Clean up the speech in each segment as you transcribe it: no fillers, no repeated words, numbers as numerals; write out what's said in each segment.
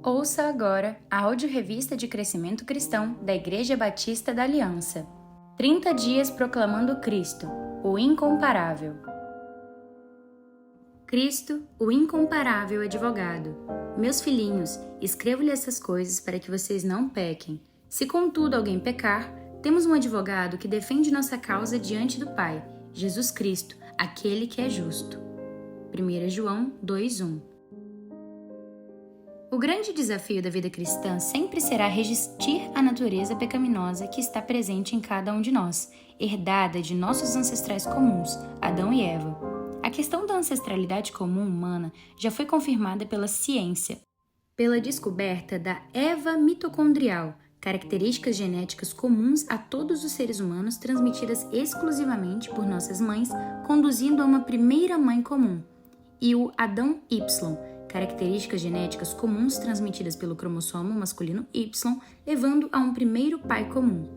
Ouça agora a audiorevista de crescimento cristão da Igreja Batista da Aliança. 30 dias proclamando Cristo, o incomparável. Cristo, o incomparável advogado. Meus filhinhos, escrevo-lhe essas coisas para que vocês não pequem. Se contudo alguém pecar, temos um advogado que defende nossa causa diante do Pai, Jesus Cristo, aquele que é justo. 1 João 2:1. O grande desafio da vida cristã sempre será resistir à natureza pecaminosa que está presente em cada um de nós, herdada de nossos ancestrais comuns, Adão e Eva. A questão da ancestralidade comum humana já foi confirmada pela ciência, pela descoberta da Eva mitocondrial, características genéticas comuns a todos os seres humanos transmitidas exclusivamente por nossas mães, conduzindo a uma primeira mãe comum, e o Adão Y, características genéticas comuns transmitidas pelo cromossomo masculino Y, levando a um primeiro pai comum.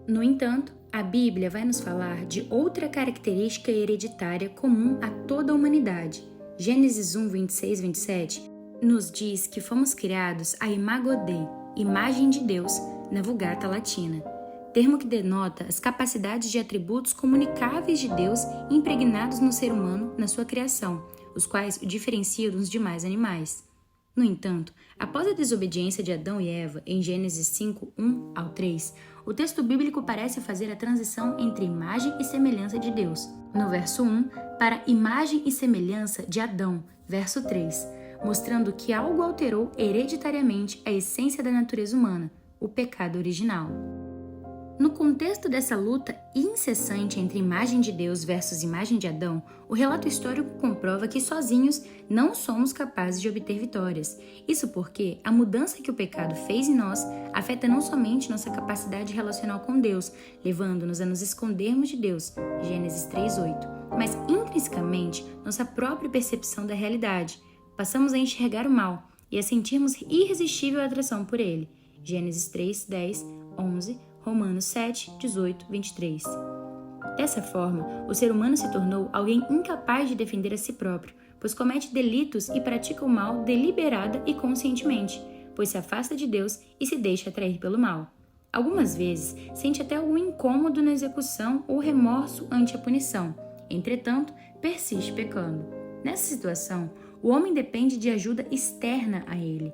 No entanto, a Bíblia vai nos falar de outra característica hereditária comum a toda a humanidade. Gênesis 1, 26, 27 nos diz que fomos criados à imago Dei, imagem de Deus, na Vulgata Latina, termo que denota as capacidades de atributos comunicáveis de Deus impregnados no ser humano na sua criação, os quais o diferenciam dos demais animais. No entanto, após a desobediência de Adão e Eva, em Gênesis 5, 1 ao 3, o texto bíblico parece fazer a transição entre imagem e semelhança de Deus, no verso 1, para imagem e semelhança de Adão, verso 3, mostrando que algo alterou hereditariamente a essência da natureza humana, o pecado original. No contexto dessa luta incessante entre imagem de Deus versus imagem de Adão, o relato histórico comprova que sozinhos não somos capazes de obter vitórias. Isso porque a mudança que o pecado fez em nós afeta não somente nossa capacidade relacional com Deus, levando-nos a nos escondermos de Deus, Gênesis 3:8, mas intrinsecamente nossa própria percepção da realidade. Passamos a enxergar o mal e a sentirmos irresistível atração por ele, Gênesis 3, 10, 11, Romanos 7, 18, 23. Dessa forma, o ser humano se tornou alguém incapaz de defender a si próprio, pois comete delitos e pratica o mal deliberada e conscientemente, pois se afasta de Deus e se deixa atrair pelo mal. Algumas vezes, sente até algum incômodo na execução ou remorso ante a punição. Entretanto, persiste pecando. Nessa situação, o homem depende de ajuda externa a ele,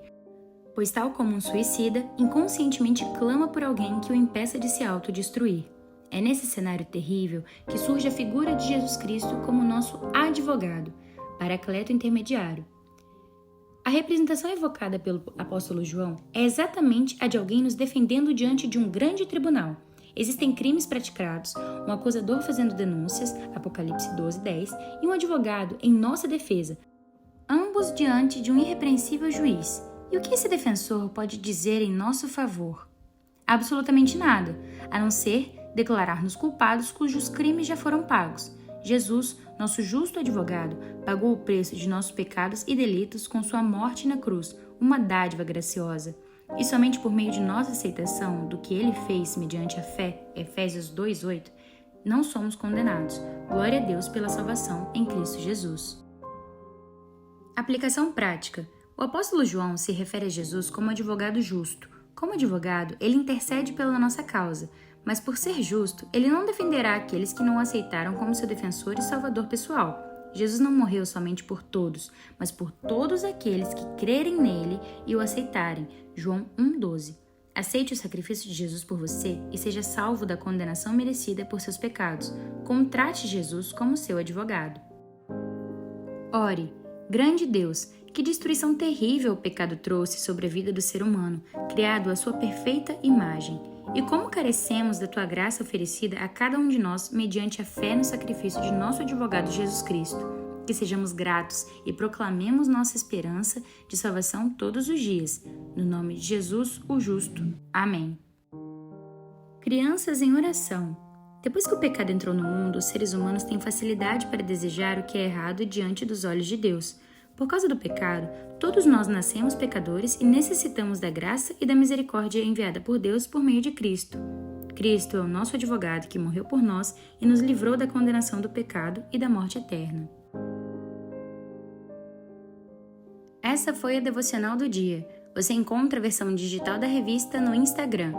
pois tal como um suicida, inconscientemente clama por alguém que o impeça de se autodestruir. É nesse cenário terrível que surge a figura de Jesus Cristo como nosso advogado, paracleto intermediário. A representação evocada pelo apóstolo João é exatamente a de alguém nos defendendo diante de um grande tribunal. Existem crimes praticados, um acusador fazendo denúncias, Apocalipse 12:10, e um advogado em nossa defesa, ambos diante de um irrepreensível juiz. E o que esse defensor pode dizer em nosso favor? Absolutamente nada, a não ser declarar-nos culpados cujos crimes já foram pagos. Jesus, nosso justo advogado, pagou o preço de nossos pecados e delitos com sua morte na cruz, uma dádiva graciosa. E somente por meio de nossa aceitação do que ele fez mediante a fé, Efésios 2:8, não somos condenados. Glória a Deus pela salvação em Cristo Jesus. Aplicação prática. O apóstolo João se refere a Jesus como advogado justo. Como advogado, ele intercede pela nossa causa, mas por ser justo, ele não defenderá aqueles que não o aceitaram como seu defensor e salvador pessoal. Jesus não morreu somente por todos, mas por todos aqueles que crerem nele e o aceitarem. João 1:12. Aceite o sacrifício de Jesus por você e seja salvo da condenação merecida por seus pecados. Contrate Jesus como seu advogado. Ore. Grande Deus, que destruição terrível o pecado trouxe sobre a vida do ser humano, criado à sua perfeita imagem. E como carecemos da tua graça oferecida a cada um de nós mediante a fé no sacrifício de nosso advogado Jesus Cristo. Que sejamos gratos e proclamemos nossa esperança de salvação todos os dias. No nome de Jesus, o justo. Amém. Crianças em oração. Depois que o pecado entrou no mundo, os seres humanos têm facilidade para desejar o que é errado diante dos olhos de Deus. Por causa do pecado, todos nós nascemos pecadores e necessitamos da graça e da misericórdia enviada por Deus por meio de Cristo. Cristo é o nosso advogado que morreu por nós e nos livrou da condenação do pecado e da morte eterna. Essa foi a devocional do dia. Você encontra a versão digital da revista no Instagram,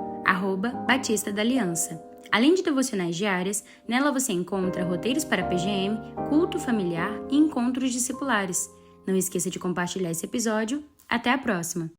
@Batista da Aliança. Além de devocionais diárias, nela você encontra roteiros para PGM, culto familiar e encontros discipulares. Não esqueça de compartilhar esse episódio. Até a próxima!